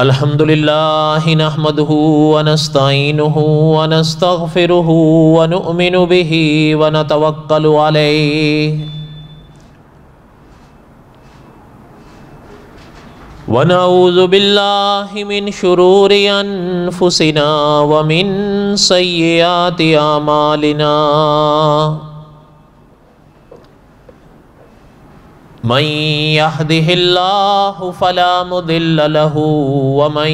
अल्हम्दुलिल्लाह नहमदुहु व नस्तईनुहु व नस्तगफिरुहु व नुअमिनु बिही व नतवक्कलु अलैहि व नऊज़ु बिल्लाहि मिन शुरूरि अनफुसिना व मिन सय्यिआति आमालिना मन यहदिहिल्लाहु फला मुदिल्ल लहु व मन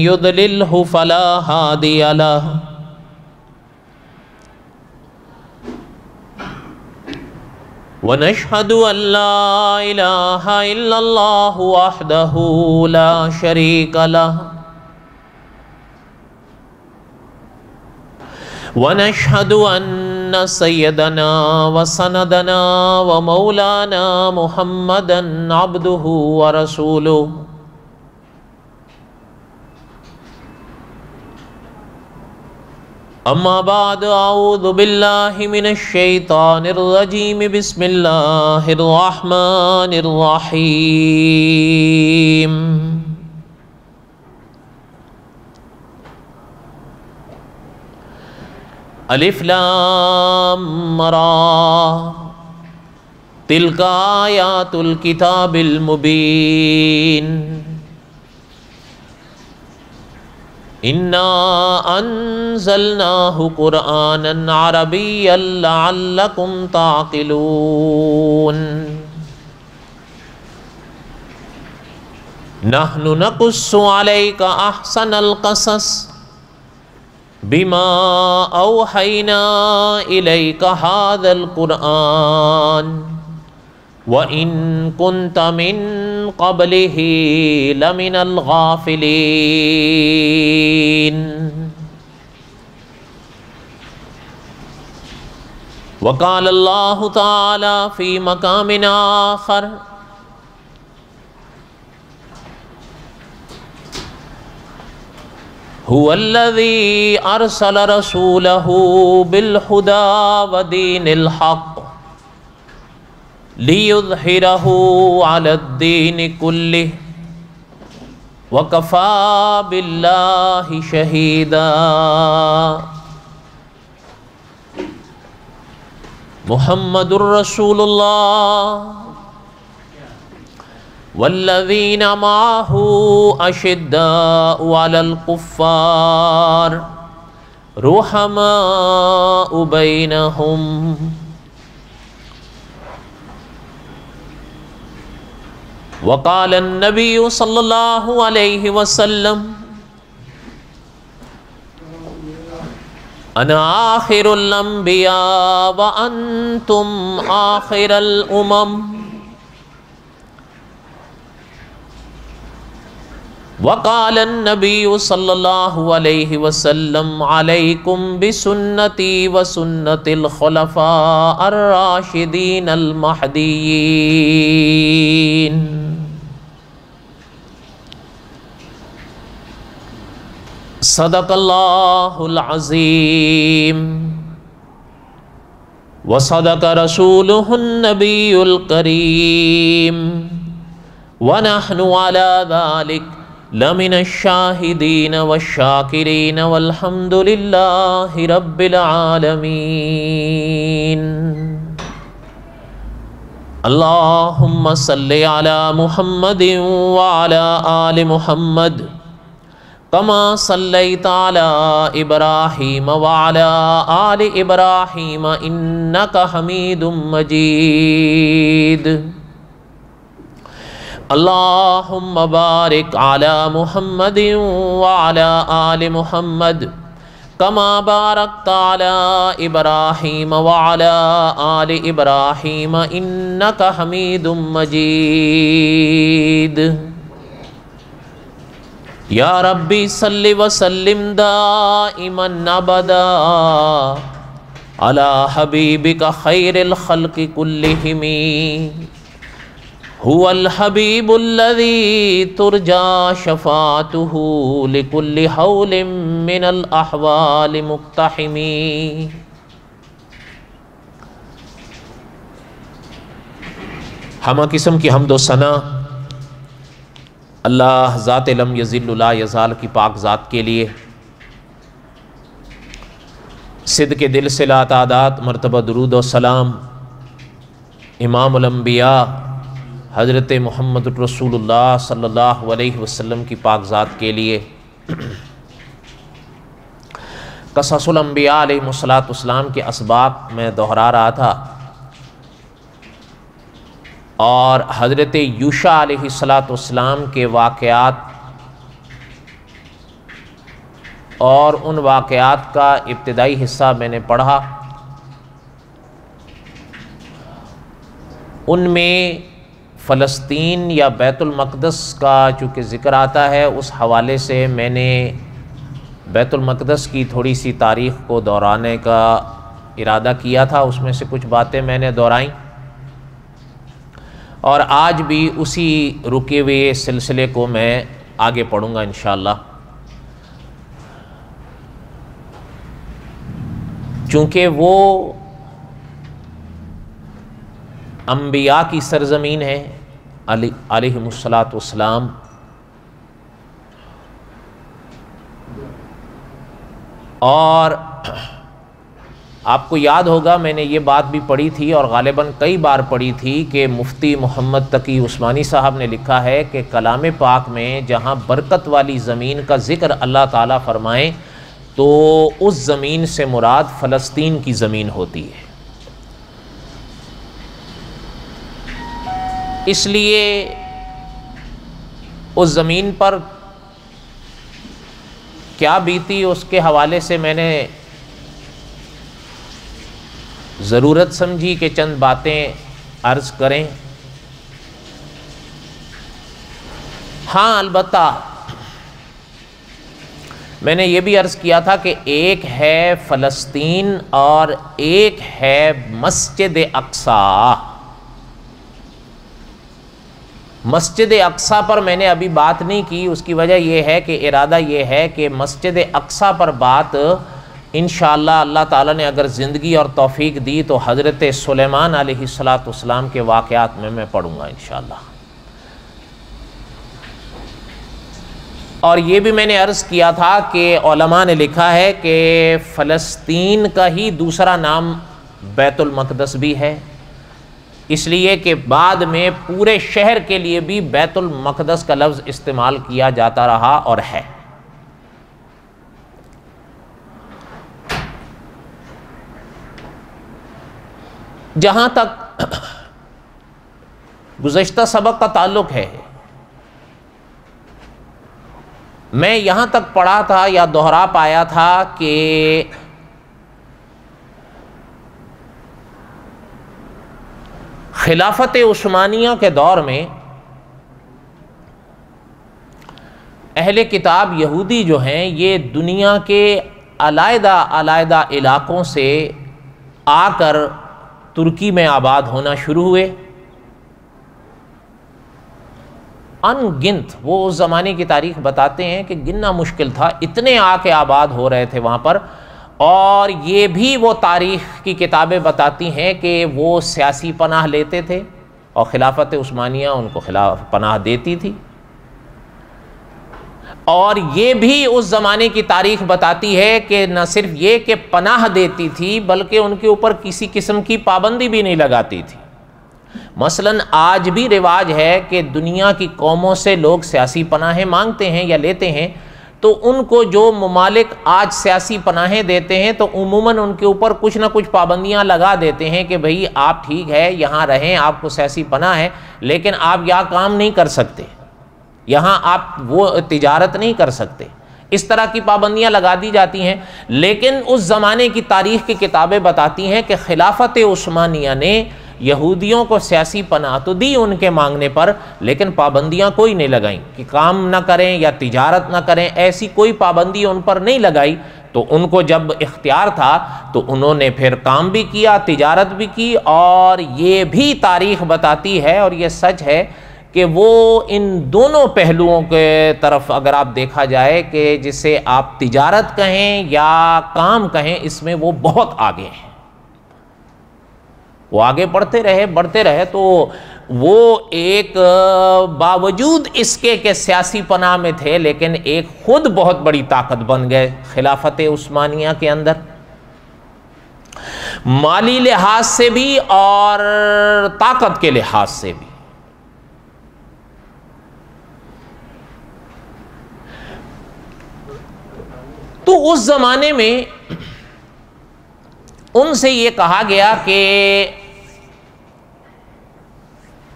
युद्लिल्हु फला हादिय लहु। व नशहदु अल्ला इलाहा इल्लल्लाहु वहदहु ला शरीक लहु व नशहदु अन्ना सय्यदना व सनदना व मौलाना मुहम्मदन अब्दुहु व रसूलुहु। अम्मा बाद अऊज़ु बिल्लाहि मिनश शैतानिर रजीम बिस्मिल्लाहिर रहमानिर रहीम। अलिफ लाम रा तिल्का आयातुल किताबिल मुबीन। इन्ना अंज़लनाहु कुरआनन अरबिय्यन लअल्लकुम ताक़िलून। नहनु नक़ुस्सु अलैका अहसनल क़सस बिमा औहैना इलैका हाज़ल कुरआन व इन कुन्त मिन क़ब्लिही लमिनल गाफ़िलीन। व क़ाल अल्लाहु तआला फ़ी मक़ामिन आख़र हुवल्लज़ी अरसल रसूलहु बिलहुदा व दीनिल हक़ लियुज़हिरहु अलद्दीनि कुल्लिहि व कफ़ा बिल्लाहि शहीदा। मुहम्मदुर रसूलुल्लाह वल्लज़ीना माहु अशिद्दाउ अलल कुफ़्फ़ार रुहमाउ बैनहुम। वक़ाल अन्नबिय्यु सल्लल्लाहु अलैहि वसल्लम अना आखिरुल अंबिया व अंतुम आखिरुल उमम। वक़ाल अन्नबिय्यु सल्लल्लाहु अलैहि वसल्लम अलैकुम बिसुन्नती व सुन्नतिल खुलफ़ा अर्राशिदीन अल महदीयीन। सदक़ल्लाहुल अज़ीम व सदक़ रसूलुहुन नबियुल करीम व नहनु अला ज़ालिक लमिनश शाहिदीन वश्शाकिरीन वल्हम्दुलिल्लाहि रब्बिल आलमीन। अल्लाहुम्मा सल्लि अला मुहम्मदिन व अला आलि मुहम्मद कमा सल्लैता अला इब्राहीम व अला आलि इब्राहीम इन्नका हमीदुम मजीद। अल्लाहुम्मा बारिक अला मुहम्मदिन व अला आलि मुहम्मद कमा बारकता अला इब्राहीम व अला आलि इब्राहीम इन्नका हमीदुम मजीद। या रब्बी सल्लि व सल्लिम दाइमन अबदा अला हबीबिका खैरिल खल्क़ि कुल्लिहिमी हुवल हबीबुल्लज़ी तुरजा शफ़ाअतुहु लिकुल्लि हौलिम मिनल अहवालि मुक़्तहिमी। हमा किस्म की हम्द व सना अल्लाह ज़ात लम यज़िल्लु ला यज़ाल की पाक ज़ात के लिए सिद्क़ के दिल से ला तादाद मरतबा दुरूद व सलाम इमामुल अंबिया हज़रत मुहम्मद रसूलुल्लाह सल्लल्लाहु अलैहि वसल्लम की पाक ज़ात के लिए क़ससुल अंबिया अलैहिमुस्सलाम के असबाब में दोहरा रहा था और हज़रत यूशा अलैहिस्सलाम के वाक़यात और उन वाक़यात का इब्तिदाई हिस्सा मैंने पढ़ा। उनमें फ़लस्तीन या बैतुल मक़दस का चूँकि ज़िक्र आता है, उस हवाले से मैंने बैतुल मक़दस की थोड़ी सी तारीख़ को दोहराने का इरादा किया था। उसमें से कुछ बातें मैंने दोहराई और आज भी उसी रुके हुए सिलसिले को मैं आगे पढ़ूँगा इंशाअल्लाह। चूँकि वो अंबिया की सरज़मीन है अलैहिमुस्सलातु वस्सलाम, और आपको याद होगा मैंने ये बात भी पढ़ी थी और ग़ालिबन कई बार पढ़ी थी कि मुफ्ती मोहम्मद तकी उस्मानी साहब ने लिखा है कि कलाम पाक में जहाँ बरकत वाली ज़मीन का ज़िक्र अल्लाह ताला फ़रमाएँ तो उस ज़मीन से मुराद फ़लस्तीन की ज़मीन होती है। इसलिए उस ज़मीन पर क्या बीती उसके हवाले से मैंने ज़रूरत समझी कि चंद बातें अर्ज़ करें। हाँ, अलबत्ता मैंने ये भी अर्ज़ किया था कि एक है फ़लस्तीन और एक है मस्जिद अक्सा। मस्जिद अक्सा पर मैंने अभी बात नहीं की, उसकी वजह यह है कि इरादा ये है कि मस्जिद अक्सा पर बात इंशाअल्लाह अल्लाह ताला ने अगर ज़िंदगी और तौफ़ीक दी तो हज़रत सुलेमान अलैहिस्सलाम के वाक़यात में मैं पढ़ूँगा इंशाअल्लाह। और ये भी मैंने अर्ज़ किया था कि उलमा ने लिखा है कि फ़लस्तीन का ही दूसरा नाम बैतुल मक़दस भी है, इसलिए कि बाद में पूरे शहर के लिए भी बैतुल मक़दस का लफ्ज़ इस्तेमाल किया जाता रहा और है। जहाँ तक गुज़श्ता सबक का ताल्लुक़ है, मैं यहाँ तक पढ़ा था या दोहरा पाया था कि खिलाफत उस्मानिया के दौर में अहले किताब यहूदी जो हैं ये दुनिया के अलग अलग इलाक़ों से आकर तुर्की में आबाद होना शुरू हुए। अनगिनत, वो उस ज़माने की तारीख़ बताते हैं कि गिनना मुश्किल था, इतने आके आबाद हो रहे थे वहाँ पर। और ये भी वो तारीख़ की किताबें बताती हैं कि वो सियासी पनाह लेते थे और खिलाफत उस्मानिया उनको पनाह देती थी। और ये भी उस ज़माने की तारीख़ बताती है कि न सिर्फ ये कि पनाह देती थी बल्कि उनके ऊपर किसी किस्म की पाबंदी भी नहीं लगाती थी। मसलन आज भी रिवाज है कि दुनिया की कौमों से लोग सियासी पनाहें मांगते हैं या लेते हैं, तो उनको जो ममालिक आज सियासी पनाहें देते हैं तो उमूमन उनके ऊपर कुछ ना कुछ पाबंदियां लगा देते हैं कि भाई आप ठीक है यहाँ रहें, आपको सियासी पनाह है, लेकिन आप यहाँ काम नहीं कर सकते, यहाँ आप वो तिजारत नहीं कर सकते। इस तरह की पाबंदियां लगा दी जाती हैं। लेकिन उस ज़माने की तारीख़ की किताबें बताती हैं कि खिलाफत उस्मानिया ने यहूदियों को सियासी पनाह तो दी उनके मांगने पर, लेकिन पाबंदियां कोई नहीं लगाई कि काम ना करें या तिजारत ना करें, ऐसी कोई पाबंदी उन पर नहीं लगाई। तो उनको जब इख्तियार था तो उन्होंने फिर काम भी किया, तिजारत भी की। और ये भी तारीख़ बताती है और ये सच है कि वो इन दोनों पहलुओं के तरफ अगर आप देखा जाए कि जिसे आप तिजारत कहें या काम कहें, इसमें वो बहुत आगे हैं। वो आगे बढ़ते रहे तो वो एक बावजूद इसके के सियासी पनाह में थे, लेकिन एक खुद बहुत बड़ी ताकत बन गए खिलाफत उस्मानिया के अंदर, माली लिहाज से भी और ताकत के लिहाज से भी। तो उस जमाने में उनसे ये कहा गया कि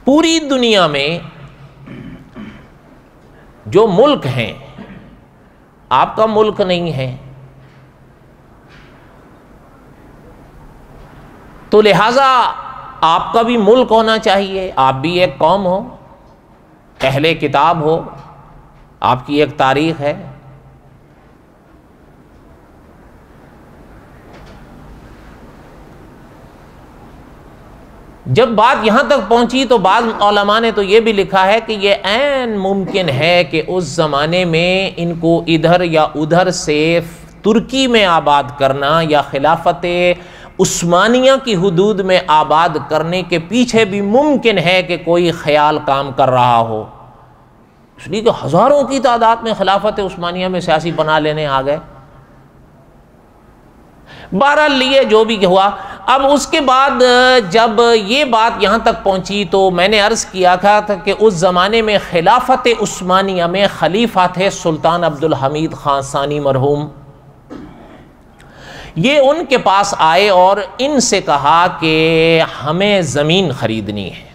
पूरी दुनिया में जो मुल्क हैं, आपका मुल्क नहीं है, तो लिहाजा आपका भी मुल्क होना चाहिए, आप भी एक कौम हो, अहले किताब हो, आपकी एक तारीख है। जब बात यहां तक पहुंची तो बाद उलमा ने तो यह भी लिखा है कि यह ऐन मुमकिन है कि उस जमाने में इनको इधर या उधर से तुर्की में आबाद करना या खिलाफत उस्मानिया की हुदूद में आबाद करने के पीछे भी मुमकिन है कि कोई ख्याल काम कर रहा हो, इसलिए कि हज़ारों की तादाद में खिलाफत उस्मानिया में सियासी बना लेने आ गए। बहरहाल लिए जो भी हुआ, अब उसके बाद जब ये बात यहाँ तक पहुँची तो मैंने अर्ज़ किया था कि उस ज़माने में खिलाफत उस्मानिया में खलीफा थे सुल्तान अब्दुल हमीद खान सानी मरहूम। ये उनके पास आए और इनसे कहा कि हमें ज़मीन ख़रीदनी है।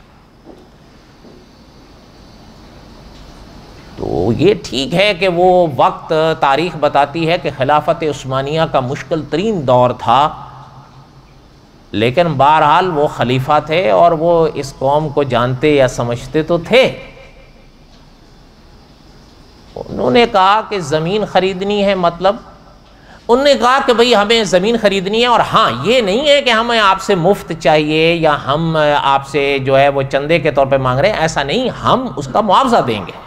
तो ये ठीक है कि वो वक्त तारीख़ बताती है कि खिलाफत उस्मानिया का मुश्किल तरीन दौर था, लेकिन बहरहाल वो खलीफा थे और वो इस कौम को जानते या समझते तो थे। उन्होंने कहा कि ज़मीन ख़रीदनी है, मतलब उन्होंने कहा कि भाई हमें ज़मीन ख़रीदनी है, और हाँ ये नहीं है कि हमें आपसे मुफ्त चाहिए या हम आपसे जो है वो चंदे के तौर पे मांग रहे हैं, ऐसा नहीं, हम उसका मुआवजा देंगे।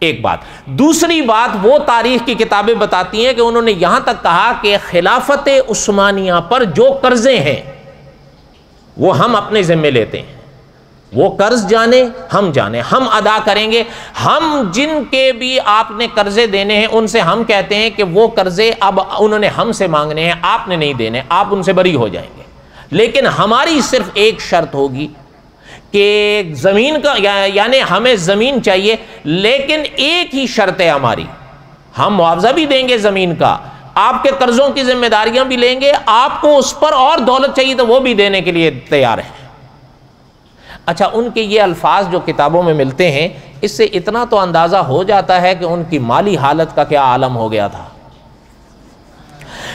एक बात। दूसरी बात, वो तारीख़ की किताबें बताती हैं कि उन्होंने यहाँ तक कहा कि खिलाफत उस्मानिया पर जो कर्ज़े हैं वो हम अपने ज़िम्मे लेते हैं, वो कर्ज जाने हम जाने, हम अदा करेंगे। हम जिनके भी आपने कर्जे देने हैं उनसे हम कहते हैं कि वो कर्जे अब उन्होंने हमसे मांगने हैं, आपने नहीं देने, आप उनसे बरी हो जाएंगे। लेकिन हमारी सिर्फ एक शर्त होगी कि ज़मीन का यानी हमें ज़मीन चाहिए, लेकिन एक ही शर्त है हमारी, हम मुआवजा भी देंगे ज़मीन का, आपके कर्ज़ों की जिम्मेदारियां भी लेंगे, आपको उस पर और दौलत चाहिए तो वो भी देने के लिए तैयार है। अच्छा, उनके ये अल्फाज जो किताबों में मिलते हैं, इससे इतना तो अंदाज़ा हो जाता है कि उनकी माली हालत का क्या आलम हो गया था।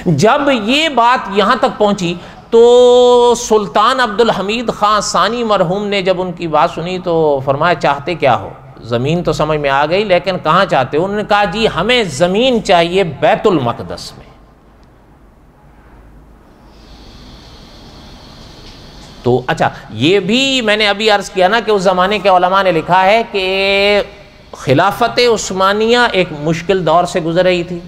जब ये बात यहाँ तक पहुँची तो सुल्तान अब्दुल हमीद खान सानी मरहूम ने जब उनकी बात सुनी तो फरमाया चाहते क्या हो? ज़मीन तो समझ में आ गई, लेकिन कहाँ चाहते हो? उन्होंने कहा जी हमें ज़मीन चाहिए बैतुल मक़दस में। तो अच्छा, ये भी मैंने अभी अर्ज़ किया ना कि उस ज़माने के उलमा ने लिखा है कि खिलाफत उस्मानिया एक मुश्किल दौर से गुजर रही थी।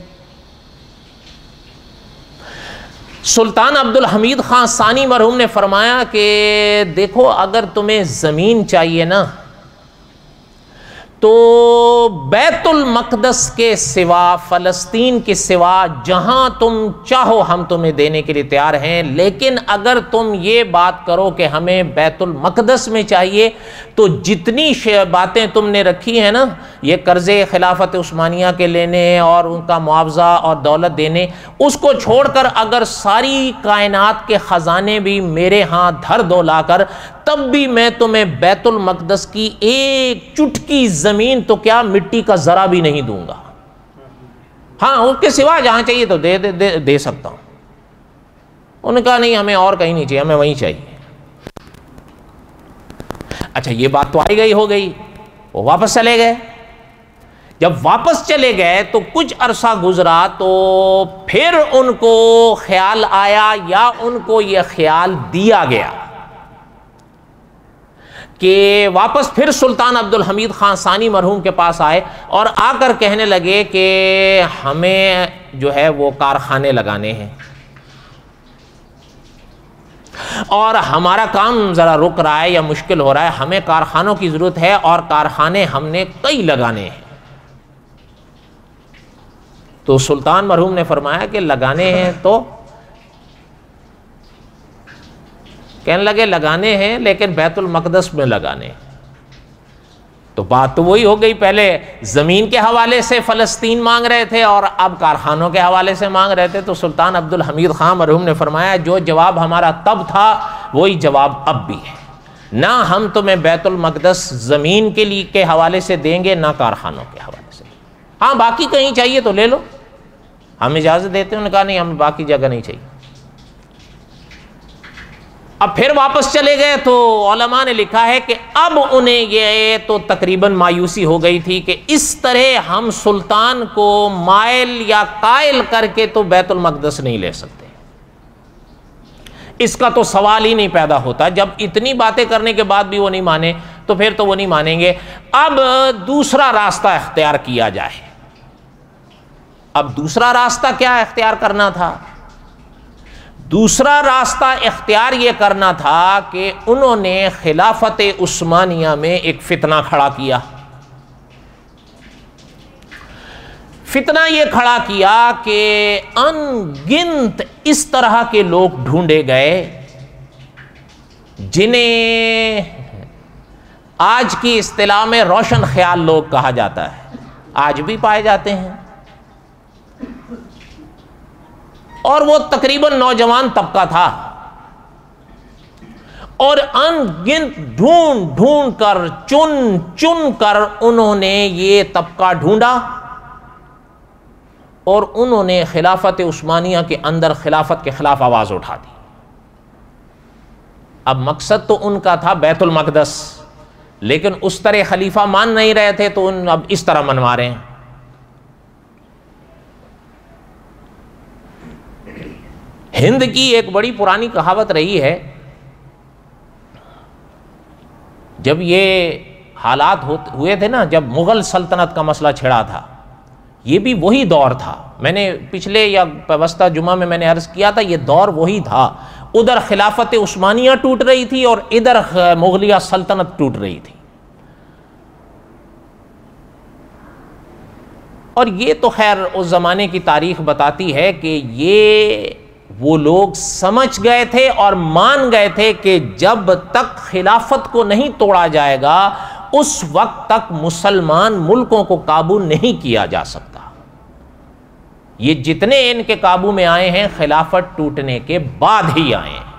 सुल्तान अब्दुल हमीद खान सानी मरहूम ने फरमाया कि देखो, अगर तुम्हें ज़मीन चाहिए ना तो बैतुल मक़दस के सिवा, फ़लस्तीन के सिवा जहां तुम चाहो हम तुम्हें देने के लिए तैयार हैं, लेकिन अगर तुम ये बात करो कि हमें बैतुल मक़दस में चाहिए तो जितनी बातें तुमने रखी हैं ना, ये कर्ज़े खिलाफत उस्मानिया के लेने और उनका मुआवजा और दौलत देने, उसको छोड़कर अगर सारी कायनात के ख़जाने भी मेरे यहाँ धर दो लाकर, तब भी मैं तुम्हें बैतुल मक़दस की एक चुटकी ज़मीन तो क्या मिट्टी का ज़रा भी नहीं दूंगा। हाँ, उसके सिवा जहाँ चाहिए तो दे सकता हूँ। उन्होंने कहा नहीं, हमें और कहीं नहीं चाहिए, हमें वहीं चाहिए। अच्छा, ये बात तो आई गई हो गई, वो वापस चले गए। जब वापस चले गए तो कुछ अरसा गुजरा तो फिर उनको ख्याल आया या उनको यह ख्याल दिया गया कि वापस फिर सुल्तान अब्दुल हमीद खान सानी मरहूम के पास आए और आकर कहने लगे कि हमें जो है वो कारखाने लगाने हैं। और हमारा काम ज़रा रुक रहा है या मुश्किल हो रहा है, हमें कारखानों की ज़रूरत है और कारखाने हमने कई लगाने हैं। तो सुल्तान मरहूम ने फरमाया कि लगाने हैं, तो कहने लगे लगाने हैं लेकिन बैतुल मक़दस में लगाने हैं। तो बात तो वही हो गई, पहले ज़मीन के हवाले से फ़लस्तीन मांग रहे थे और अब कारखानों के हवाले से मांग रहे थे। तो सुल्तान अब्दुल हमीद ख़ान मरहूम ने फरमाया जो जवाब हमारा तब था वही जवाब अब भी है, ना हम तुम्हें बैतुल मक़दस ज़मीन के लिए के हवाले से देंगे ना कारखानों के हवाले से। हाँ, बाकी कहीं चाहिए तो ले लो, हम इजाज़त देते हैं। उन्होंने कहा नहीं, हमें बाकी जगह नहीं चाहिए। अब फिर वापस चले गए तो उलमा ने लिखा है कि अब उन्हें ये तो तकरीबन मायूसी हो गई थी कि इस तरह हम सुल्तान को माइल या कायल करके तो बैतुल मक़दस नहीं ले सकते, इसका तो सवाल ही नहीं पैदा होता। जब इतनी बातें करने के बाद भी वो नहीं माने तो फिर तो वो नहीं मानेंगे। अब दूसरा रास्ता इख्तियार किया जाए। अब दूसरा रास्ता क्या इख्तियार करना था? दूसरा रास्ता इख्तियार ये करना था कि उन्होंने खिलाफत उस्मानिया में एक फितना खड़ा किया। फितना ये खड़ा किया कि अनगिनत इस तरह के लोग ढूंढे गए जिन्हें आज की इस्तिलाह में रोशन ख्याल लोग कहा जाता है, आज भी पाए जाते हैं। और वो तकरीबन नौजवान तबका था और अनगिनत ढूंढ ढूंढ कर चुन चुन कर उन्होंने ये तबका ढूंढा और उन्होंने खिलाफत उस्मानिया के अंदर खिलाफत के खिलाफ आवाज उठा दी। अब मकसद तो उनका था बैतुल मक़दस, लेकिन उस तरह खलीफा मान नहीं रहे थे तो उन अब इस तरह मनवा रहे हैं। हिंद की एक बड़ी पुरानी कहावत रही है, जब ये हालात हुए थे ना, जब मुग़ल सल्तनत का मसला छिड़ा था, ये भी वही दौर था। मैंने पिछले या वस्ता जुमा में मैंने अर्ज़ किया था, ये दौर वही था। उधर खिलाफत उस्मानिया टूट रही थी और इधर मुग़लिया सल्तनत टूट रही थी। और ये तो खैर उस ज़माने की तारीख़ बताती है कि ये वो लोग समझ गए थे और मान गए थे कि जब तक खिलाफत को नहीं तोड़ा जाएगा उस वक्त तक मुसलमान मुल्कों को काबू नहीं किया जा सकता। ये जितने इनके काबू में आए हैं खिलाफत टूटने के बाद ही आए हैं।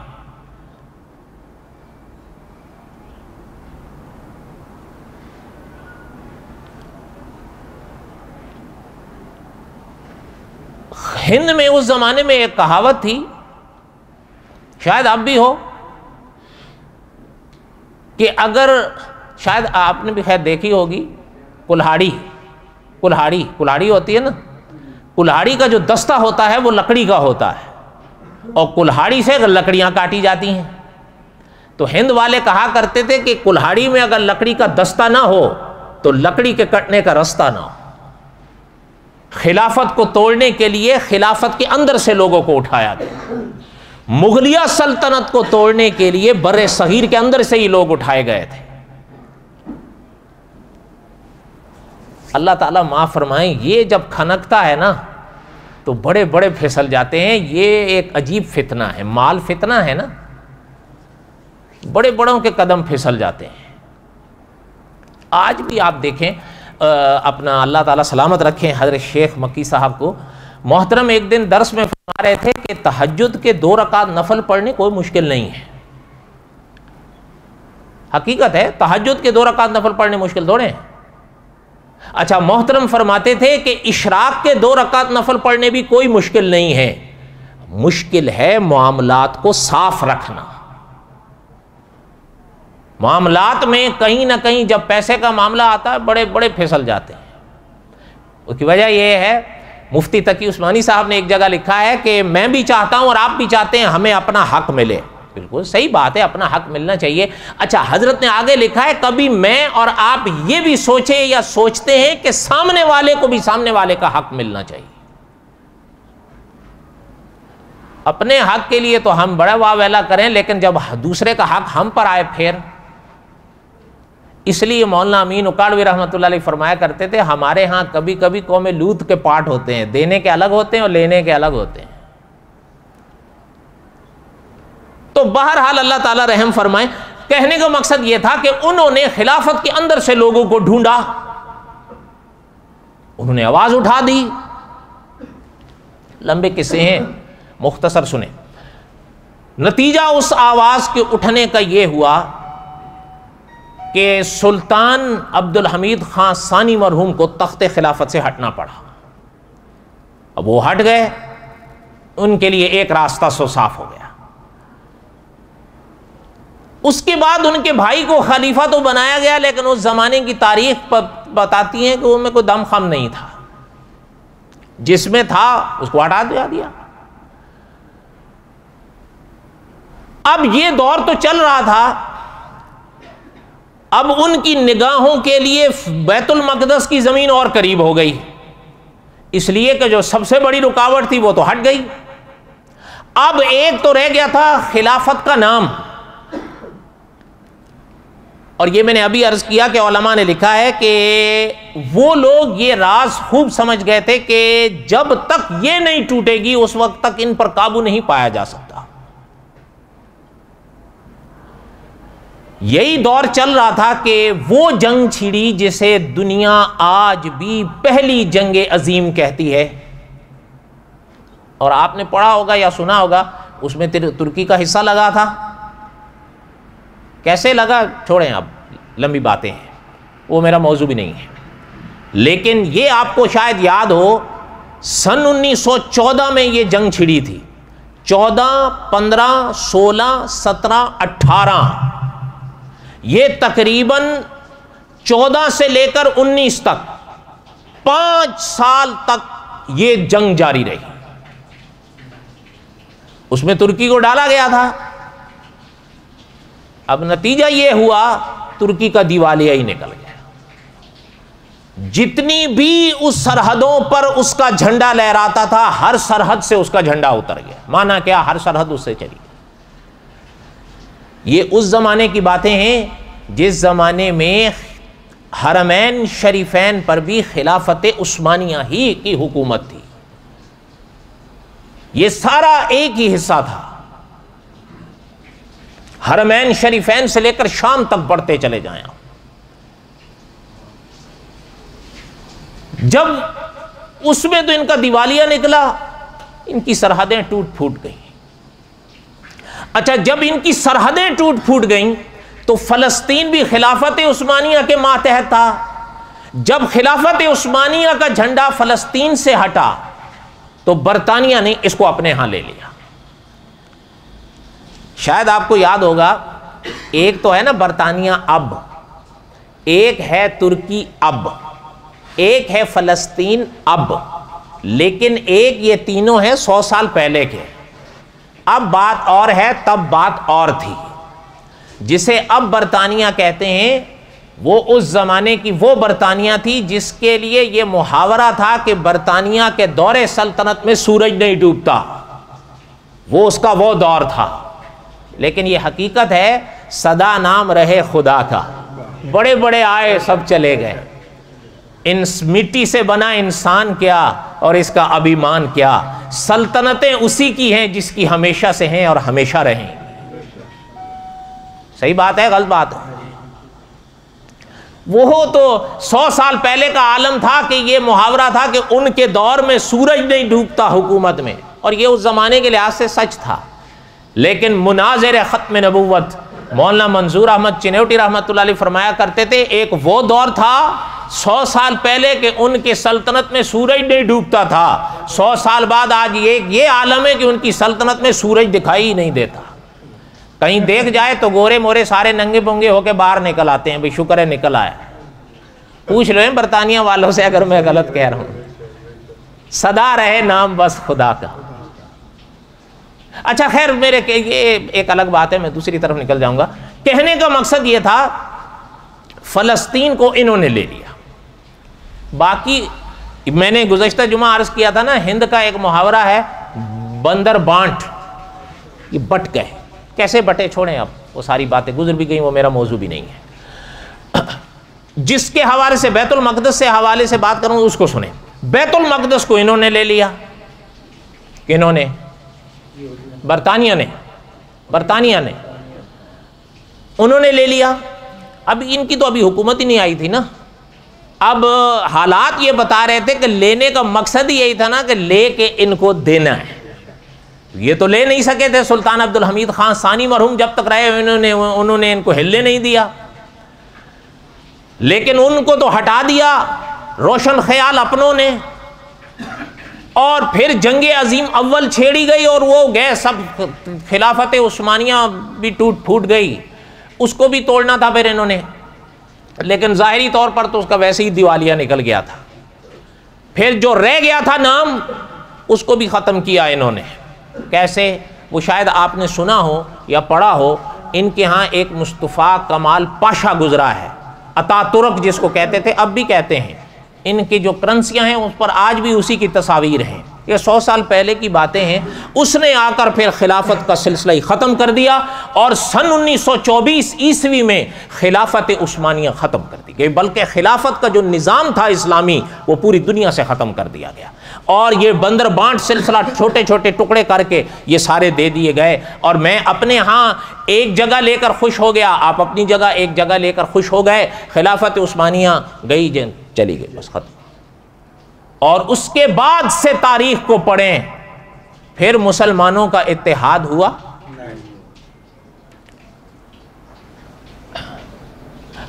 हिंद में उस जमाने में एक कहावत थी, शायद अब भी हो, कि अगर, शायद आपने भी खैर देखी होगी, कुल्हाड़ी कुल्हाड़ी कुल्हाड़ी होती है ना, कुल्हाड़ी का जो दस्ता होता है वो लकड़ी का होता है और कुल्हाड़ी से अगर लकड़ियां काटी जाती हैं तो हिंद वाले कहा करते थे कि कुल्हाड़ी में अगर लकड़ी का दस्ता ना हो तो लकड़ी के कटने का रास्ता ना हो। खिलाफत को तोड़ने के लिए खिलाफत के अंदर से लोगों को उठाया गया। मुगलिया सल्तनत को तोड़ने के लिए बर्रे सगीर के अंदर से ही लोग उठाए गए थे। अल्लाह ताला माफ़ फरमाए, ये जब खनकता है ना तो बड़े बड़े फिसल जाते हैं। ये एक अजीब फितना है, माल फितना है ना, बड़े बड़ों के कदम फिसल जाते हैं। आज भी आप देखें, अपना अल्लाह ताला सलामत रखें हज़रत शेख मक्की साहब को, मोहतरम एक दिन दर्स में फरमा रहे थे कि तहज्जुद के 2 रकात नफल पढ़ने कोई मुश्किल नहीं है। हकीकत है, तहज्जुद के 2 रकात नफल पढ़ने मुश्किल थोड़े हैं। अच्छा, मोहतरम फरमाते थे कि इशराक के 2 रकात नफल पढ़ने भी कोई मुश्किल नहीं है, मुश्किल है मामलात को साफ रखना। मामलात में कहीं ना कहीं जब पैसे का मामला आता है बड़े बड़े फिसल जाते हैं। उसकी वजह यह है, मुफ्ती तकी उस्मानी साहब ने एक जगह लिखा है कि मैं भी चाहता हूं और आप भी चाहते हैं हमें अपना हक मिले। बिल्कुल सही बात है, अपना हक मिलना चाहिए। अच्छा, हजरत ने आगे लिखा है, कभी मैं और आप ये भी सोचे या सोचते हैं कि सामने वाले को भी सामने वाले का हक मिलना चाहिए। अपने हक के लिए तो हम बड़ा वाह वेला करें, लेकिन जब दूसरे का हक हम पर आए फिर। इसलिए मौलाना अमीन उकाड़वी रहमतुल्लाह अलैह फरमाया करते थे, हमारे यहाँ कभी कभी कौम लूत के पाठ होते हैं, देने के अलग होते हैं और लेने के अलग होते हैं। तो बहरहाल अल्लाह ताला रहम फरमाए। कहने का मकसद यह था कि उन्होंने खिलाफत के अंदर से लोगों को ढूंढा, उन्होंने आवाज उठा दी। लंबे किस्से हैं, मुख्तसर सुने। नतीजा उस आवाज के उठने का यह हुआ कि सुल्तान अब्दुल हमीद खान सानी मरहूम को तख्ते खिलाफत से हटना पड़ा। अब वो हट गए, उनके लिए एक रास्ता सो साफ हो गया। उसके बाद उनके भाई को खलीफा तो बनाया गया, लेकिन उस जमाने की तारीख बताती है कि उनमें कोई दम खम नहीं था, जिसमें था उसको हटा दिया। अब ये दौर तो चल रहा था, अब उनकी निगाहों के लिए बैतुल मक़दस की जमीन और करीब हो गई, इसलिए कि जो सबसे बड़ी रुकावट थी वो तो हट गई। अब एक तो रह गया था खिलाफत का नाम। और ये मैंने अभी अर्ज किया कि उलमा ने लिखा है कि वो लोग ये राज खूब समझ गए थे कि जब तक ये नहीं टूटेगी उस वक्त तक इन पर काबू नहीं पाया जा सकता। यही दौर चल रहा था कि वो जंग छिड़ी जिसे दुनिया आज भी पहली जंग अजीम कहती है। और आपने पढ़ा होगा या सुना होगा, उसमें तुर्की का हिस्सा लगा था। कैसे लगा छोड़ें, अब लंबी बातें हैं, वो मेरा मौजू भी नहीं है। लेकिन ये आपको शायद याद हो, सन 1914 में ये जंग छिड़ी थी। 14, 15, 16, 17, 18, ये तकरीबन 14 से लेकर 19 तक 5 साल तक ये जंग जारी रही। उसमें तुर्की को डाला गया था। अब नतीजा ये हुआ, तुर्की का दिवालिया ही निकल गया। जितनी भी उस सरहदों पर उसका झंडा लहराता था, हर सरहद से उसका झंडा उतर गया। माना क्या, हर सरहद उससे चली। ये उस जमाने की बातें हैं जिस जमाने में हरमैन शरीफैन पर भी खिलाफत उस्मानिया ही की हुकूमत थी। ये सारा एक ही हिस्सा था। हरमैन शरीफैन से लेकर शाम तक बढ़ते चले जाएं। जब उसमें तो इनका दिवालिया निकला, इनकी सरहदें टूट फूट गई। अच्छा, जब इनकी सरहदें टूट फूट गईं तो फलस्तीन भी खिलाफत उस्मानिया के मातहत था। जब खिलाफत उस्मानिया का झंडा फलस्तीन से हटा तो बरतानिया ने इसको अपने यहां ले लिया। शायद आपको याद होगा, एक तो है ना बरतानिया अब, एक है तुर्की अब, एक है फलस्तीन अब, लेकिन एक ये तीनों है 100 साल पहले के। अब बात और है, तब बात और थी। जिसे अब बरतानिया कहते हैं वो उस जमाने की वो बरतानिया थी जिसके लिए ये मुहावरा था कि बरतानिया के दौरे सल्तनत में सूरज नहीं डूबता। वो उसका वो दौर था। लेकिन ये हकीकत है, सदा नाम रहे खुदा का। बड़े बड़े आए, सब चले गए। इन मिट्टी से बना इंसान क्या और इसका अभिमान क्या। सल्तनतें उसी की हैं जिसकी हमेशा से हैं और हमेशा रहें। सही बात है, गलत बात है? वो तो 100 साल पहले का आलम था कि ये मुहावरा था कि उनके दौर में सूरज नहीं डूबता हुकूमत में, और ये उस जमाने के लिहाज से सच था। लेकिन मुनाज़िर ख़त्म नबुव्वत मौलाना मंजूर अहमद चिनौटी रहमतुल्लाह अलैह फरमाया करते थे, एक वो दौर था 100 साल पहले के उनके सल्तनत में सूरज नहीं डूबता था। 100 साल बाद आज ये आलम है कि उनकी सल्तनत में सूरज दिखाई ही नहीं देता। कहीं देख जाए तो गोरे मोरे सारे नंगे पुंगे होके बाहर निकल आते हैं। भाई शुक्र है निकल आया। पूछ लो बरतानिया वालों से अगर मैं गलत कह रहा हूं। सदा रहे नाम बस खुदा का। अच्छा खैर, मेरे ये एक अलग बात है, मैं दूसरी तरफ निकल जाऊंगा। कहने का मकसद ये था, फलस्तीन को इन्होंने ले लिया। बाकी मैंने गुज़श्ता जुमा अर्ज किया था ना, हिंद का एक मुहावरा है बंदर बांट। ये बट गए। कैसे बटे छोड़ें, अब वो सारी बातें गुजर भी गई, वो मेरा मौजू भी नहीं है। जिसके हवाले से बैतुल मक़दस से हवाले से बात करूँ उसको सुने। बैतुल मक़दस को इन्होंने ले लिया, किन्होंने? बरतानिया ने उन्होंने ले लिया। अब इनकी तो अभी हुकूमत ही नहीं आई थी ना। अब हालात ये बता रहे थे कि लेने का मकसद ही यही था ना कि लेके इनको देना है। ये तो ले नहीं सके थे। सुल्तान अब्दुल हमीद खान सानी मरहूम जब तक रहे उन्होंने इनको हिलने नहीं दिया, लेकिन उनको तो हटा दिया रोशन ख्याल अपनों ने। और फिर जंगे अजीम अव्वल छेड़ी गई और वो गए सब, खिलाफत उस्मानिया भी टूट फूट गई, उसको भी तोड़ना था फिर इन्होंने, लेकिन ज़ाहिरी तौर पर तो उसका वैसे ही दिवालिया निकल गया था। फिर जो रह गया था नाम उसको भी ख़त्म किया इन्होंने। कैसे? वो शायद आपने सुना हो या पढ़ा हो, इनके यहाँ एक मुस्तफ़ा कमाल पाशा गुजरा है, अतातुर्क जिसको कहते थे, अब भी कहते हैं। इनकी जो करंसियाँ हैं उस पर आज भी उसी की तस्वीर हैं। ये 100 साल पहले की बातें हैं। उसने आकर फिर खिलाफत का सिलसिला ही ख़त्म कर दिया और सन 1924 ईस्वी में खिलाफत उस्मानिया ख़त्म कर दी गई, बल्कि खिलाफत का जो निज़ाम था इस्लामी वो पूरी दुनिया से ख़त्म कर दिया गया। और ये बंदर बांट सिलसिला छोटे छोटे टुकड़े करके ये सारे दे दिए गए। और मैं अपने यहाँ एक जगह लेकर खुश हो गया, आप अपनी जगह एक जगह लेकर खुश हो गए। खिलाफत उस्मानिया गई चली गई, बस ख़त्म। और उसके बाद से तारीख को पढ़ें, फिर मुसलमानों का इत्तेहाद हुआ?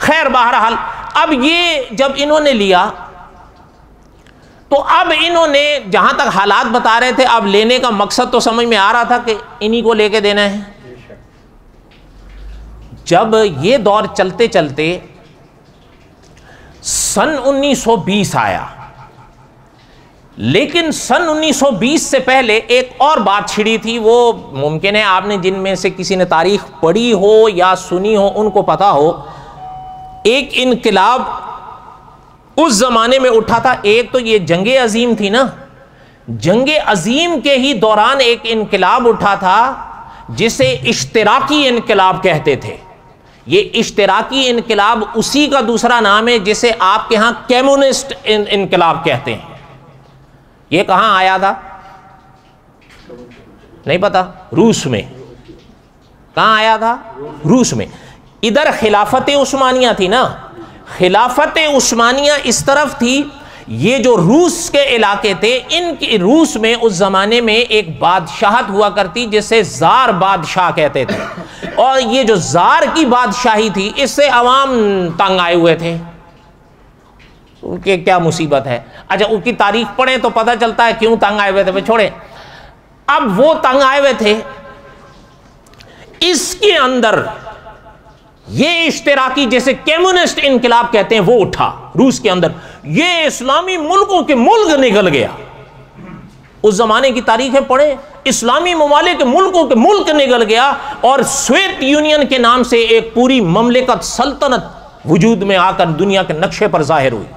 खैर बहरहाल, अब ये जब इन्होंने लिया तो अब इन्होंने जहां तक हालात बता रहे थे, अब लेने का मकसद तो समझ में आ रहा था कि इन्हीं को लेके देना है। जब ये दौर चलते चलते सन 1920 आया, लेकिन सन 1920 से पहले एक और बात छिड़ी थी। वो मुमकिन है आपने जिनमें से किसी ने तारीख पढ़ी हो या सुनी हो उनको पता हो। एक इनकलाब उस जमाने में उठा था। एक तो ये जंगे अजीम थी ना, जंगे अजीम के ही दौरान एक इनकलाब उठा था जिसे इश्तिराकी इनकलाब कहते थे। ये इश्तिराकी इनकलाब उसी का दूसरा नाम है जिसे आपके यहां कम्युनिस्ट इनकलाब कहते हैं। ये कहां आया था नहीं पता? रूस में। कहां आया था? रूस में। इधर खिलाफत उस्मानिया थी ना, खिलाफत उस्मानिया इस तरफ थी। ये जो रूस के इलाके थे, इनकी रूस में उस जमाने में एक बादशाहत हुआ करती जिसे जार बादशाह कहते थे। और ये जो जार की बादशाही थी, इससे अवाम तंग आए हुए थे। उनके क्या मुसीबत है? अच्छा, उनकी तारीख पढ़ें तो पता चलता है क्यों तंग आए हुए थे। छोड़े, अब वो तंग आए हुए थे, इसके अंदर ये इश्तिराकी जैसे कम्युनिस्ट इनकलाब कहते हैं वो उठा रूस के अंदर। ये इस्लामी मुल्कों के मुल्क निकल गया। उस जमाने की तारीखें पढ़े, इस्लामी ममालिक के मुल्कों के मुल्क निकल गया और सोवियत यूनियन के नाम से एक पूरी ममलिकत सल्तनत वजूद में आकर दुनिया के नक्शे पर जाहिर हुई।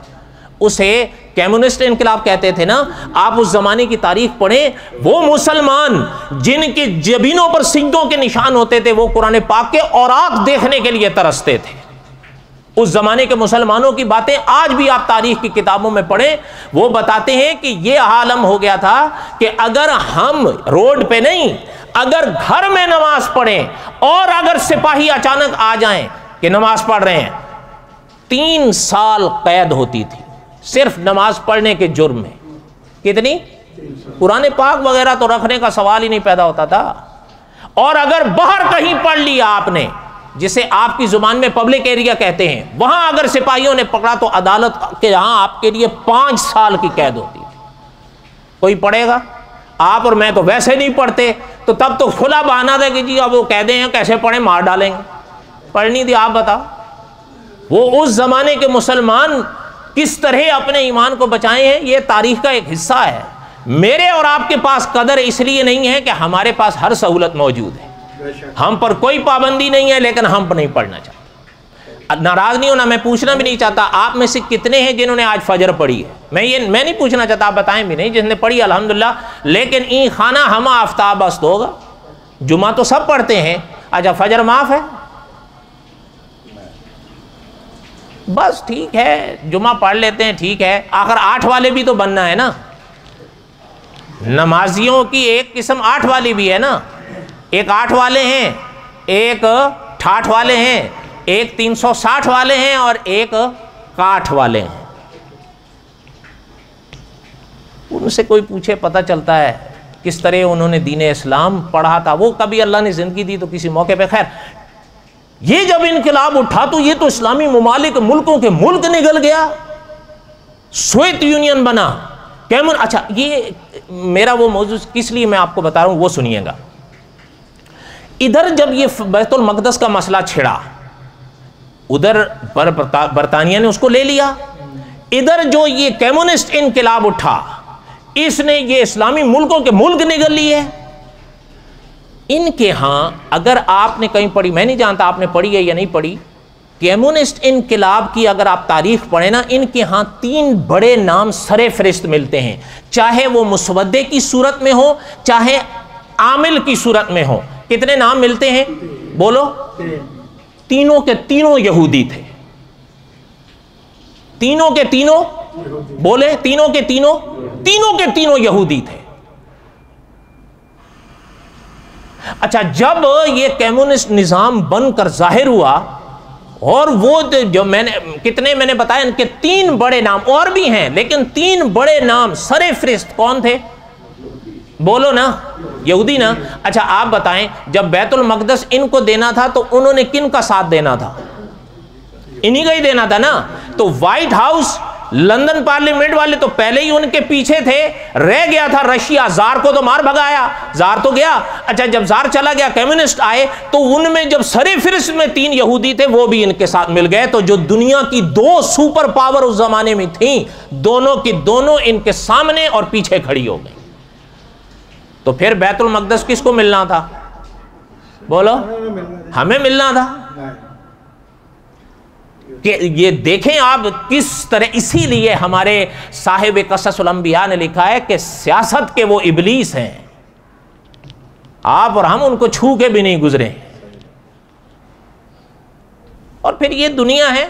उसे कम्युनिस्ट इनकलाब कहते थे ना। आप उस जमाने की तारीख पढ़ें, वो मुसलमान जिनके जबीनों पर सिजदों के निशान होते थे, वो कुरान पाक के औरात देखने के लिए तरसते थे। उस जमाने के मुसलमानों की बातें आज भी आप तारीख की किताबों में पढ़ें, वो बताते हैं कि यह आलम हो गया था कि अगर हम रोड पे नहीं, अगर घर में नमाज पढ़ें और अगर सिपाही अचानक आ जाएं कि नमाज पढ़ रहे हैं, 3 साल कैद होती थी सिर्फ नमाज पढ़ने के जुर्म में। कितनी? कुरान पाक वगैरह तो रखने का सवाल ही नहीं पैदा होता था। और अगर बाहर कहीं पढ़ लिया आपने, जिसे आपकी जुबान में पब्लिक एरिया कहते हैं, वहां अगर सिपाहियों ने पकड़ा तो अदालत के यहां आपके लिए 5 साल की कैद होती थी। कोई पढ़ेगा? आप और मैं तो वैसे नहीं पढ़ते, तो तब तो खुला बहाना था कि जी अब वो कहते हैं कैसे पढ़े, मार डालेंगे। पढ़नी थी, आप बताओ। वो उस जमाने के मुसलमान किस तरह अपने ईमान को बचाए हैं, ये तारीख का एक हिस्सा है। मेरे और आपके पास कदर इसलिए नहीं है कि हमारे पास हर सहूलत मौजूद है, हम पर कोई पाबंदी नहीं है, लेकिन हम पर नहीं पढ़ना चाहते। नाराज नहीं होना, मैं पूछना भी नहीं चाहता आप में से कितने हैं जिन्होंने आज फजर पढ़ी है। मैं नहीं पूछना चाहता, आप बताएं भी नहीं। जिसने पढ़ी अल्हम्दुलिल्लाह, लेकिन ई खाना हम आफ्ताब अस्त होगा। जुमा तो सब पढ़ते हैं, अच्छा फजर माफ है? बस ठीक है, जुमा पढ़ लेते हैं, ठीक है, आखिर 8 वाले भी तो बनना है ना। नमाजियों की एक किस्म 8 वाली भी है ना, एक 8 वाले हैं, एक 68 वाले हैं, एक 360 वाले हैं और एक 61 वाले हैं। उनसे कोई पूछे पता चलता है किस तरह उन्होंने दीन इस्लाम पढ़ा था। वो कभी अल्लाह ने जिंदगी दी तो किसी मौके पे, खैर ये जब इनकलाब उठा तो ये तो इस्लामी ममालिक मुल्कों के मुल्क निकल गया, सोवियत यूनियन बना, कैमन। अच्छा, ये मेरा वो मौजू किस लिए मैं आपको बता रहा हूं वो सुनिएगा। इधर जब ये बैतुल मक़दस का मसला छिड़ा, उधर बरतानिया ने उसको ले लिया, इधर जो ये कम्युनिस्ट इनकलाब उठा इसने ये इस्लामी मुल्कों के मुल्क निगल लिए। इनके यहाँ अगर आपने कहीं पढ़ी, मैं नहीं जानता आपने पढ़ी है या नहीं पढ़ी, कम्युनिस्ट इनकलाब की अगर आप तारीख पढ़े ना, इनके यहाँ 3 बड़े नाम सरे फरिश्त मिलते हैं, चाहे वो मुसवद्दे की सूरत में हो चाहे आमिल की सूरत में हो। कितने नाम मिलते हैं बोलो? तीनों के तीनों यहूदी थे, तीनों के तीनों बोले, तीनों के तीनों यहूदी थे। अच्छा, जब ये कम्युनिस्ट निजाम बनकर जाहिर हुआ और वो जो मैंने बताया, इनके 3 बड़े नाम और भी हैं, लेकिन 3 बड़े नाम सरे फरिश्त कौन थे बोलो ना? यहूदी ना। अच्छा आप बताएं, जब बैतुल मक़दस इनको देना था तो उन्होंने किन का साथ देना था? इन्हीं का ही देना था ना। तो व्हाइट हाउस, लंदन पार्लियामेंट वाले तो पहले ही उनके पीछे थे। रह गया था रशिया, जार को तो मार भगाया, जार तो गया। अच्छा, जब जार चला गया कम्युनिस्ट आए तो उनमें जब सरे फरिश्त में 3 यहूदी थे वो भी इनके साथ मिल गए। तो जो दुनिया की 2 सुपर पावर उस जमाने में थी, दोनों की दोनों इनके सामने और पीछे खड़ी हो गई। तो फिर बैतुल मक़दस किसको मिलना था बोलो? हमें मिलना था। कि ये देखें आप किस तरह, इसीलिए हमारे साहिब क़ससुल अंबिया ने लिखा है कि सियासत के वो इबलीस हैं, आप और हम उनको छू के भी नहीं गुजरे। और फिर ये दुनिया है,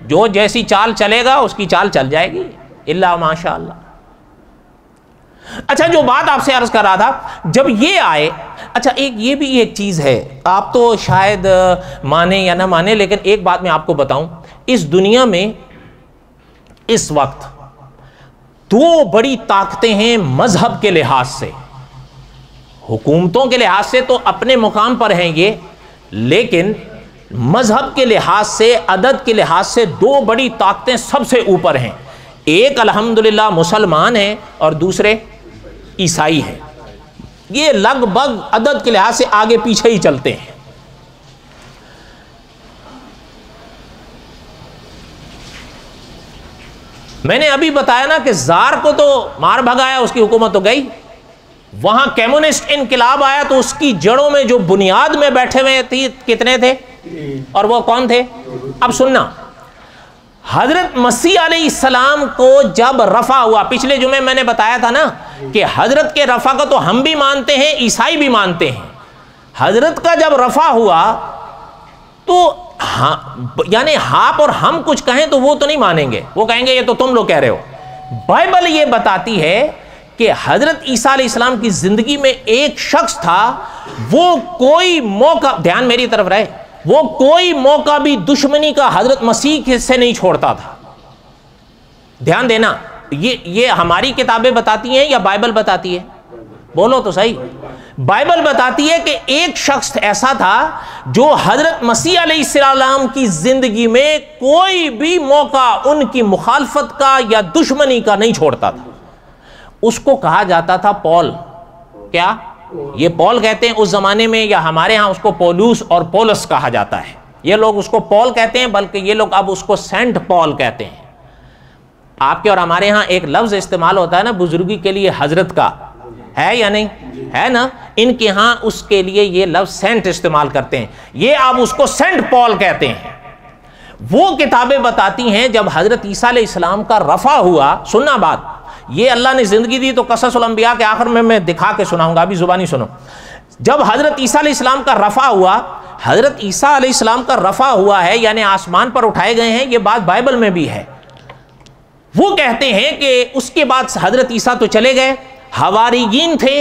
जो जैसी चाल चलेगा उसकी चाल चल जाएगी, इल्ला माशाअल्लाह। अच्छा, जो बात आपसे अर्ज कर रहा था, जब ये आए, अच्छा एक ये भी एक चीज़ है, आप तो शायद माने या ना माने, लेकिन एक बात मैं आपको बताऊं, इस दुनिया में इस वक्त 2 बड़ी ताकतें हैं मजहब के लिहाज से। हुकूमतों के लिहाज से तो अपने मुकाम पर हैं ये, लेकिन मजहब के लिहाज से, अदद के लिहाज से 2 बड़ी ताकतें सबसे ऊपर हैं। एक अल्हम्दुलिल्लाह मुसलमान है और दूसरे ईसाई हैं। ये लगभग अदद के लिहाज से आगे पीछे ही चलते हैं। मैंने अभी बताया ना कि जार को तो मार भगाया, उसकी हुकूमत तो गई। वहां कम्युनिस्ट इनकलाब आया तो उसकी जड़ों में जो बुनियाद में बैठे हुए थे कितने थे, और वो कौन थे? अब सुनना, हजरत मसीह अलैहिस्सलाम को जब रफा हुआ, पिछले जुमे मैंने बताया था ना कि हजरत के रफा को तो हम भी मानते हैं, ईसाई भी मानते हैं। हजरत का जब रफा हुआ तो हाँ, यानी आप और हम कुछ कहें तो वो तो नहीं मानेंगे, वो कहेंगे ये तो तुम लोग कह रहे हो। बाइबल ये बताती है कि हजरत ईसा अलैहिस्सलाम की जिंदगी में एक शख्स था, वो कोई मौका, ध्यान मेरी तरफ रहे, वो कोई मौका भी दुश्मनी का हजरत मसीह से नहीं छोड़ता था। ध्यान देना, ये हमारी किताबें बताती हैं या बाइबल बताती है? बोलो तो सही। बाइबल बताती है कि एक शख्स ऐसा था जो हजरत मसीह अलैहिस्सलाम की जिंदगी में कोई भी मौका उनकी मुखालफत का या दुश्मनी का नहीं छोड़ता था। उसको कहा जाता था पॉल। क्या ये पॉल कहते हैं उस जमाने में, या हमारे यहां उसको पौलुस और पौलस कहा जाता है। ये लोग उसको पॉल कहते हैं, बल्कि ये लोग अब उसको सेंट पॉल कहते हैं। आपके और हमारे यहां एक लफ्ज इस्तेमाल होता है ना बुजुर्गी के लिए, हजरत का, है या नहीं है ना? इनके यहां उसके लिए ये लफ्ज सेंट इस्तेमाल करते हैं। ये आप उसको सेंट पॉल कहते हैं। वो किताबें बताती हैं जब हजरत ईसा अलैहिस्सलाम का रफा हुआ, सुनना बात, ये अल्लाह ने जिंदगी दी तो क़ससुल अंबिया के आखिर में मैं दिखा के सुनाऊंगा, अभी जुबानी सुनो। जब हजरत ईसा अलैहिस्सलाम का रफा हुआ, हजरत ईसा अलैहिस्सलाम का रफा हुआ है यानी आसमान पर उठाए गए हैं, ये बात बाइबल में भी है। वो कहते हैं कि उसके बाद हजरत ईसा तो चले गए, हवारीयीन थे।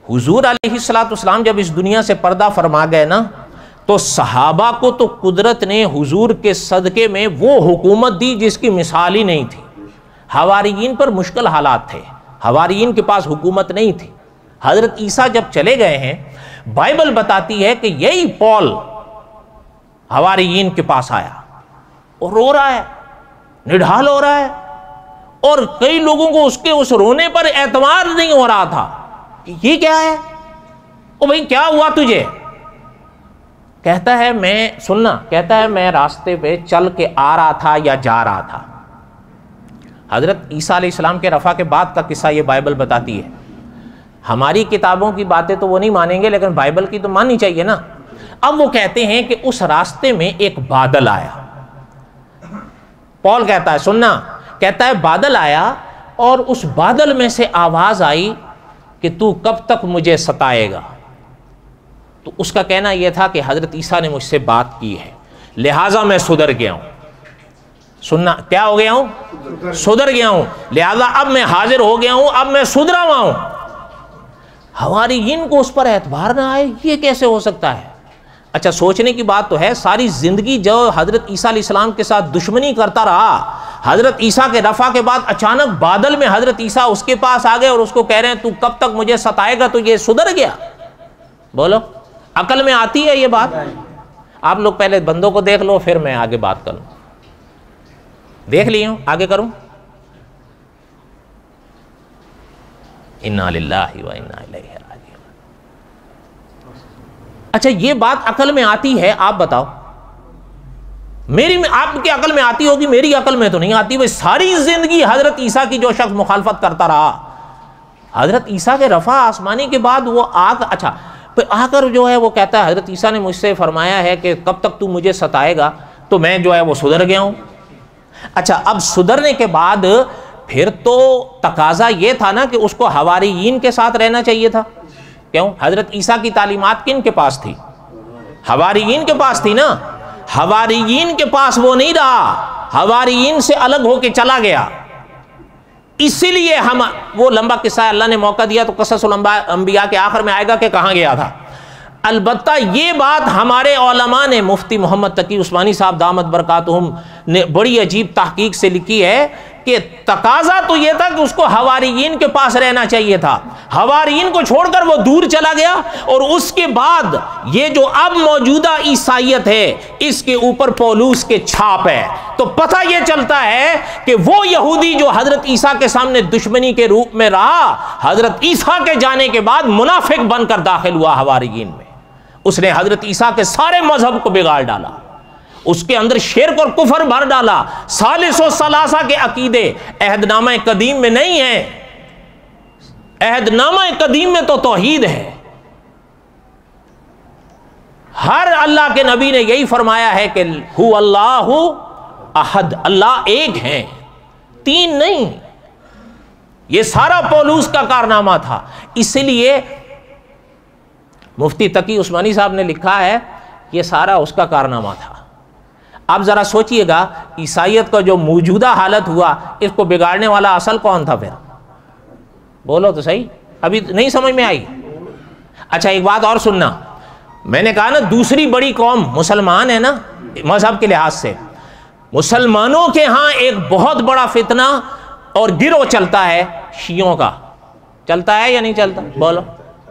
हुजूर अलैहिस्सलाम जब इस दुनिया से पर्दा फरमा गए ना, तो सहाबा को तो कुदरत ने हुजूर के सदके में वो हुकूमत दी जिसकी मिसाल ही नहीं थी। हवारीयीन पर मुश्किल हालात थे, हवारीयीन के पास हुकूमत नहीं थी। हजरत ईसा जब चले गए हैं, बाइबल बताती है कि यही पॉल हवारीयीन के पास आया और रो रहा है, निढाल हो रहा है, और कई लोगों को उसके उस रोने पर एतबार नहीं हो रहा था कि ये क्या है, ओ भाई क्या हुआ तुझे। कहता है मैं रास्ते पे चल के आ रहा था या जा रहा था। हजरत ईसा अलैहिस्सलाम के रफा के बाद का किस्सा ये बाइबल बताती है। हमारी किताबों की बातें तो वो नहीं मानेंगे, लेकिन बाइबल की तो माननी चाहिए ना। अब वो कहते हैं कि उस रास्ते में एक बादल आया। पॉल कहता है बादल आया, और उस बादल में से आवाज आई कि तू कब तक मुझे सताएगा। तो उसका कहना यह था कि हजरत ईसा ने मुझसे बात की है, लिहाजा मैं सुधर गया हूं। क्या हो गया हूं? सुधर गया हूं, लिहाजा अब मैं हाजिर हो गया हूं, अब मैं सुधरा हुआ हूं। हवारीयीन को उस पर एतबार ना आए, ये कैसे हो सकता है? अच्छा, सोचने की बात तो है, सारी जिंदगी जो हजरत ईसा अलैहिस्सलाम के साथ दुश्मनी करता रहा, हजरत ईसा के रफा के बाद अचानक बादल में हजरत ईसा उसके पास आ गए और उसको कह रहे हैं तू कब तक मुझे सताएगा, तो ये सुधर गया। बोलो, अकल में आती है ये बात? आप लोग पहले बंदों को देख लो, फिर मैं आगे बात करूं। देख ली हूं, आगे करूं। इन्ना लिल्लाहि व इन्ना इलैहि राजिऊन। अच्छा, ये बात अकल में आती है? आप बताओ, आपकी अकल में आती होगी, मेरी अकल में तो नहीं आती। भाई सारी जिंदगी हजरत ईसा की जो शख्स मुखालफत करता रहा, हजरत ईसा के रफा आसमानी के बाद वो आकर जो है वो कहता है हजरत ईसा ने मुझसे फरमाया है कि कब तक तू मुझे सताएगा, तो मैं जो है वो सुधर गया हूं। अच्छा, अब सुधरने के बाद फिर तो तकाजा ये था ना कि उसको हवारीयीन के साथ रहना चाहिए था। क्यों? हजरत ईसा की तालीमात किन के पास थी? हवारीयीन के पास थी ना। हवारीयीन के पास वो नहीं रहा, हवारीयीन से अलग होके चला गया। इसीलिए हम वो लंबा किस्सा अल्लाह ने मौका दिया तो क़ससुल अंबिया के आखिर में आएगा कि कहाँ गया था। अलबत्ता ये बात हमारे उलमा ने, मुफ्ती मोहम्मद तकी उस्मानी साहब दामत बरकातुहुम ने बड़ी अजीब तहकीक से लिखी है कि तकाजा तो यह था कि उसको हवारीयीन के पास रहना चाहिए था। हवारीयीन को छोड़कर वो दूर चला गया, और उसके बाद ये जो अब मौजूदा ईसाइयत है, इसके ऊपर पौलुस के छाप है। तो पता यह चलता है कि वो यहूदी जो हजरत ईसा के सामने दुश्मनी के रूप में रहा, हजरत ईसा के जाने के बाद मुनाफिक बनकर दाखिल हुआ हवारीयीन में। उसने हजरत ईसा के सारे मजहब को बिगाड़ डाला, उसके अंदर शिर्क और कुफर भर डाला। सालिसो सलासा के अकीदे अहदनामा कदीम में नहीं है, अहदनामा कदीम में तो तौहीद है। हर अल्लाह के नबी ने यही फरमाया है कि हु अल्लाहु अहद, अल्लाह एक है, तीन नहीं। यह सारा पौलुस का कारनामा था। इसलिए मुफ्ती तकी उस्मानी साहब ने लिखा है यह सारा उसका कारनामा था। आप जरा सोचिएगा, ईसाइयत का जो मौजूदा हालत हुआ, इसको बिगाड़ने वाला असल कौन था फिर? बोलो तो सही, अभी नहीं समझ में आई। अच्छा, एक बात और सुनना, मैंने कहा ना दूसरी बड़ी कौम मुसलमान है ना, मजहब के लिहाज से मुसलमानों के यहाँ एक बहुत बड़ा फितना और गिरोह चलता है शियों का। चलता है या नहीं चलता? बोलो,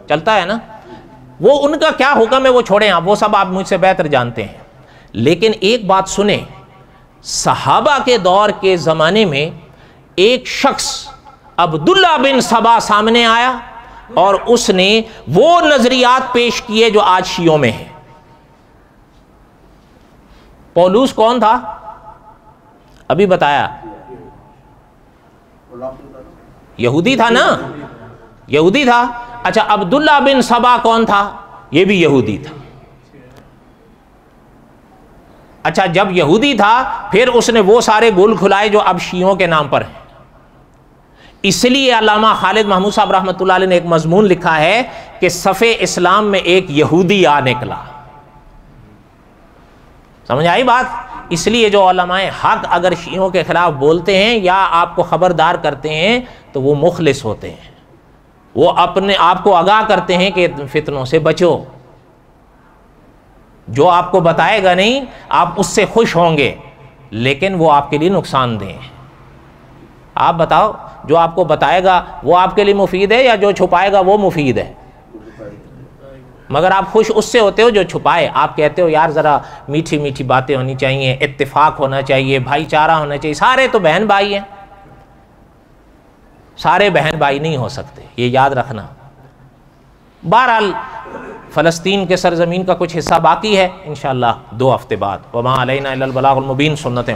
चलता है ना। वो उनका क्या हुक्म है वो छोड़ें आप, वो सब आप मुझसे बेहतर जानते हैं। लेकिन एक बात सुने, सहाबा के दौर के ज़माने में एक शख्स अब्दुल्ला बिन सबा सामने आया और उसने वो नजरियात पेश किए जो आज शियों में हैं। पौलुस कौन था? अभी बताया, यहूदी था ना, यहूदी था। अच्छा, अब्दुल्ला बिन सबा कौन था? यह भी यहूदी था। अच्छा, जब यहूदी था फिर उसने वो सारे गुल खुलाए जो अब शियों के नाम पर हैं। इसलिए अल्लामा खालिद महमूद साहब रहमतुल्लाह अलैह ने एक मजमून लिखा है कि सफ़े इस्लाम में एक यहूदी आ निकला। समझ आई बात? इसलिए जो उलमाए हक अगर शियों के खिलाफ बोलते हैं या आपको खबरदार करते हैं तो वो मुखलिस होते हैं, वो अपने आप को आगाह करते हैं कि फितनों से बचो। जो आपको बताएगा नहीं आप उससे खुश होंगे, लेकिन वो आपके लिए नुकसानदेह है। आप बताओ, जो आपको बताएगा वो आपके लिए मुफीद है या जो छुपाएगा वो मुफीद है? मगर आप खुश उससे होते हो जो छुपाए। आप कहते हो यार ज़रा मीठी मीठी बातें होनी चाहिए, इत्तेफाक होना चाहिए, भाईचारा होना चाहिए। सारे तो बहन भाई हैं, सारे बहन भाई नहीं हो सकते, ये याद रखना। बहरहाल फ़लस्तीन के सरज़मीन का कुछ हिस्सा बाकी है, इंशाअल्लाह 2 हफ्ते बाद। वमा अलैना इल्लल बलागुल मुबीन सुन्नतें